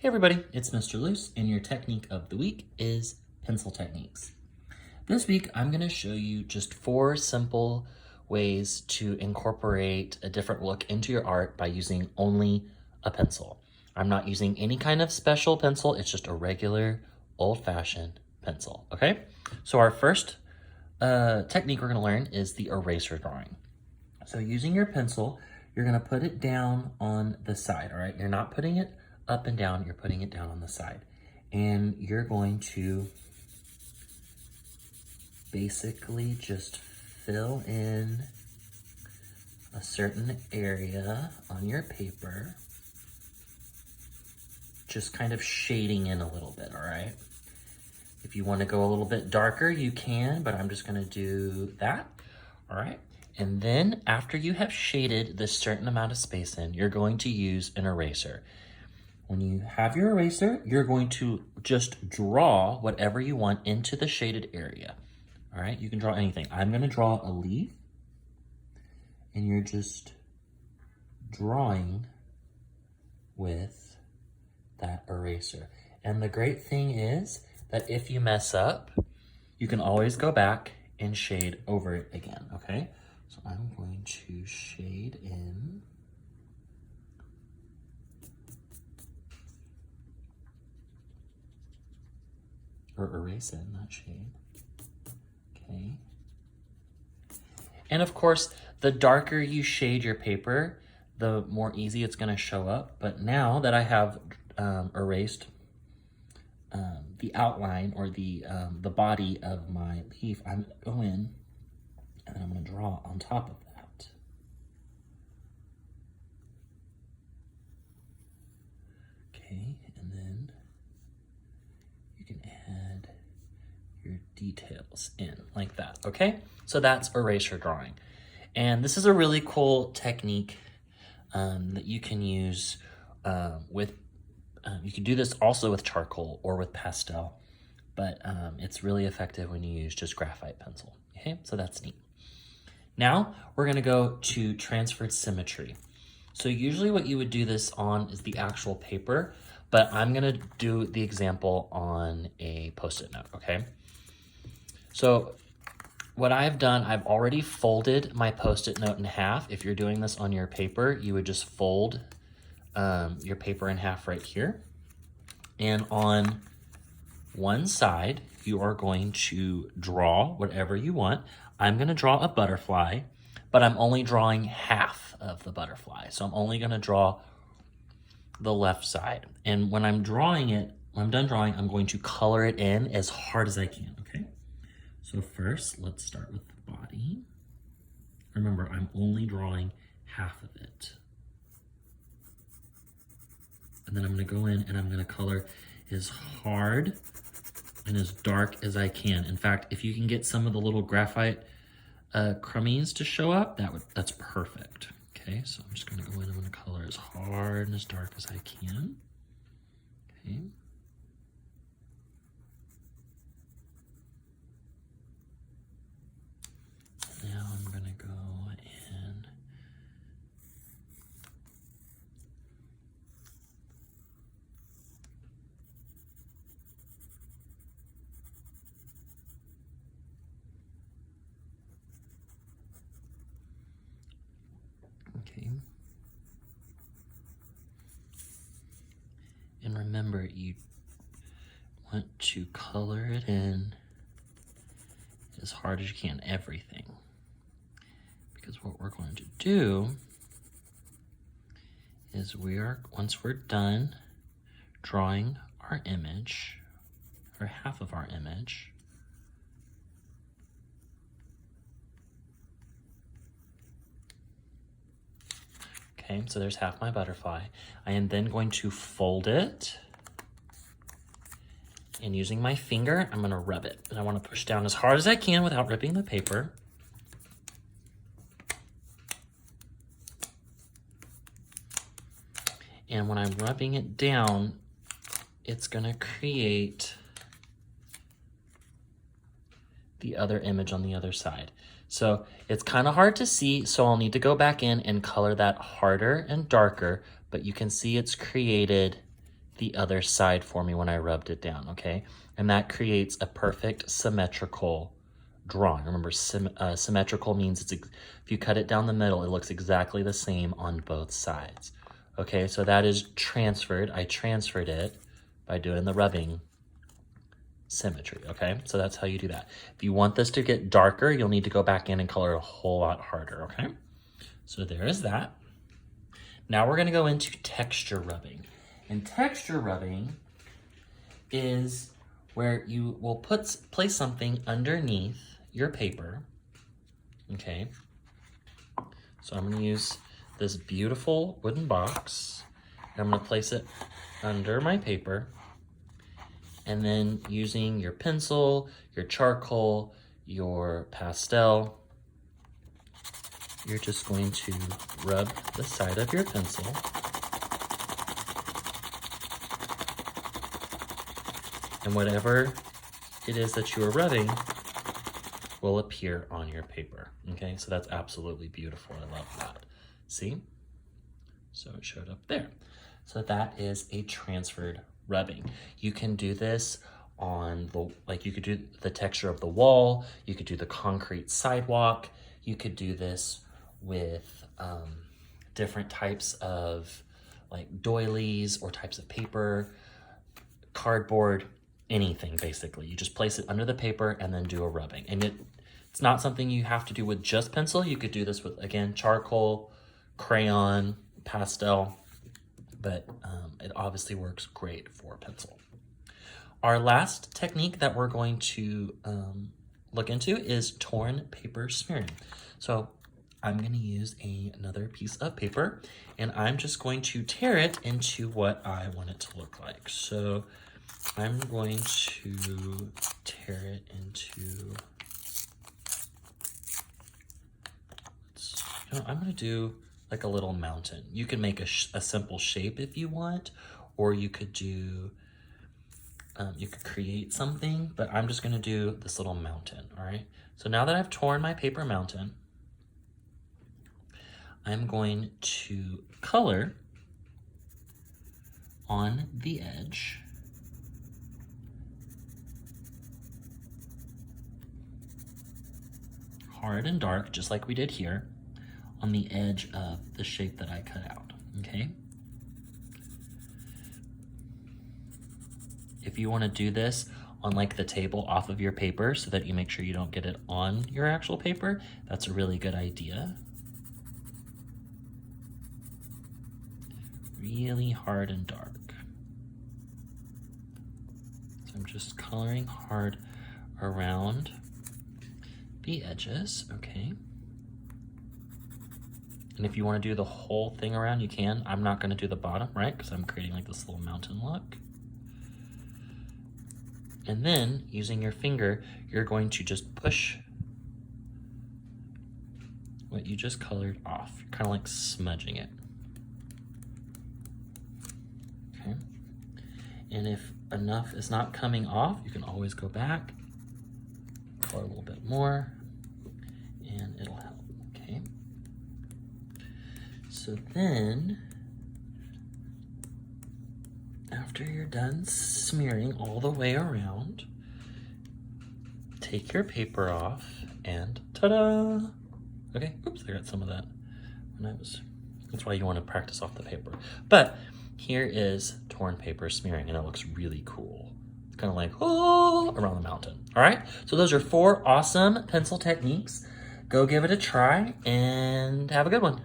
Hey everybody, it's Mr. Loose, and your technique of the week is pencil techniques. This week, I'm gonna show you just 4 simple ways to incorporate a different look into your art by using only a pencil. I'm not using any kind of special pencil, it's just a regular old-fashioned pencil, okay? So our first technique we're gonna learn is the eraser drawing. So using your pencil, you're gonna put it down on the side, all right? You're not putting it up and down, you're putting it down on the side. And you're going to basically just fill in a certain area on your paper, just kind of shading in a little bit, all right? If you want to go a little bit darker, you can, but I'm just gonna do that, all right? And then after you have shaded this certain amount of space in, you're going to use an eraser. When you have your eraser, you're going to just draw whatever you want into the shaded area. All right, you can draw anything. I'm gonna draw a leaf, and you're just drawing with that eraser. And the great thing is that if you mess up, you can always go back and shade over it again, okay? So I'm going to shade in. Or erase it, not shade. Okay. And of course, the darker you shade your paper, the more easy it's gonna show up. But now that I have erased the outline or the body of my leaf, I'm gonna go in and I'm gonna draw on top of that. Okay, and then you can add your details in like that, okay? So that's eraser drawing. And this is a really cool technique that you can use you can do this also with charcoal or with pastel, but it's really effective when you use just graphite pencil, okay? So that's neat. Now we're gonna go to transferred symmetry. So usually what you would do this on is the actual paper, but I'm gonna do the example on a Post-it note, okay? So what I've done, I've already folded my Post-it note in half. If you're doing this on your paper, you would just fold your paper in half right here. And on one side, you are going to draw whatever you want. I'm gonna draw a butterfly, but I'm only drawing half of the butterfly. So I'm only gonna draw the left side. And when I'm drawing it, when I'm done drawing, I'm going to color it in as hard as I can, okay? So first, let's start with the body. Remember, I'm only drawing half of it. And then I'm gonna go in and I'm gonna color as hard and as dark as I can. In fact, if you can get some of the little graphite crummies to show up, that's perfect. Okay, so I'm just gonna go in, I'm gonna color as hard and as dark as I can. Okay. Now I'm gonna go in. Okay. And remember, you want to color it in as hard as you can, everything. Because what we're going to do is once we're done drawing our image, or half of our image, okay, so there's half my butterfly. I am then going to fold it, and using my finger, I'm gonna rub it. And I wanna push down as hard as I can without ripping the paper. And when I'm rubbing it down, it's gonna create the other image on the other side. So it's kind of hard to see, so I'll need to go back in and color that harder and darker, but you can see it's created the other side for me when I rubbed it down, okay? And that creates a perfect symmetrical drawing. Remember, symmetrical means if you cut it down the middle, it looks exactly the same on both sides. Okay, so that is transferred. I transferred it by doing the rubbing symmetry, okay? So that's how you do that. If you want this to get darker, you'll need to go back in and color a whole lot harder, okay? So there is that. Now we're gonna go into texture rubbing. And texture rubbing is where you will place something underneath your paper, okay? So I'm gonna use this beautiful wooden box. And I'm gonna place it under my paper. And then using your pencil, your charcoal, your pastel, you're just going to rub the side of your pencil. And whatever it is that you are rubbing will appear on your paper. Okay, so that's absolutely beautiful. I love that. See? So it showed up there. So that is a transferred rubbing. You can do this on you could do the texture of the wall, you could do the concrete sidewalk, you could do this with different types of like doilies or types of paper, cardboard, anything basically. You just place it under the paper and then do a rubbing. And it's not something you have to do with just pencil. You could do this with, again, charcoal, crayon, pastel, but it obviously works great for pencil. Our last technique that we're going to look into is torn paper smearing. So I'm going to use another piece of paper, and I'm just going to tear it into what I want it to look like. So I'm going to tear it into, I'm going to do like a little mountain. You can make a simple shape if you want, or you could do, you could create something, but I'm just going to do this little mountain, all right? So now that I've torn my paper mountain, I'm going to color on the edge. Hard and dark, just like we did here, on the edge of the shape that I cut out, okay? If you want to do this on like the table off of your paper so that you make sure you don't get it on your actual paper, that's a really good idea. Really hard and dark. So I'm just coloring hard around the edges, okay? And if you want to do the whole thing around, you can. I'm not going to do the bottom, right? Because I'm creating like this little mountain look. And then, using your finger, you're going to just push what you just colored off. You're kind of like smudging it. Okay. And if enough is not coming off, you can always go back, color a little bit more, and it'll help, okay? So then, after you're done smearing all the way around, take your paper off and ta-da! Okay, oops, I got some of that when that's why you want to practice off the paper. But here is torn paper smearing, and it looks really cool. It's kind of like, oh, around the mountain. All right, so those are 4 awesome pencil techniques. Go give it a try and have a good one.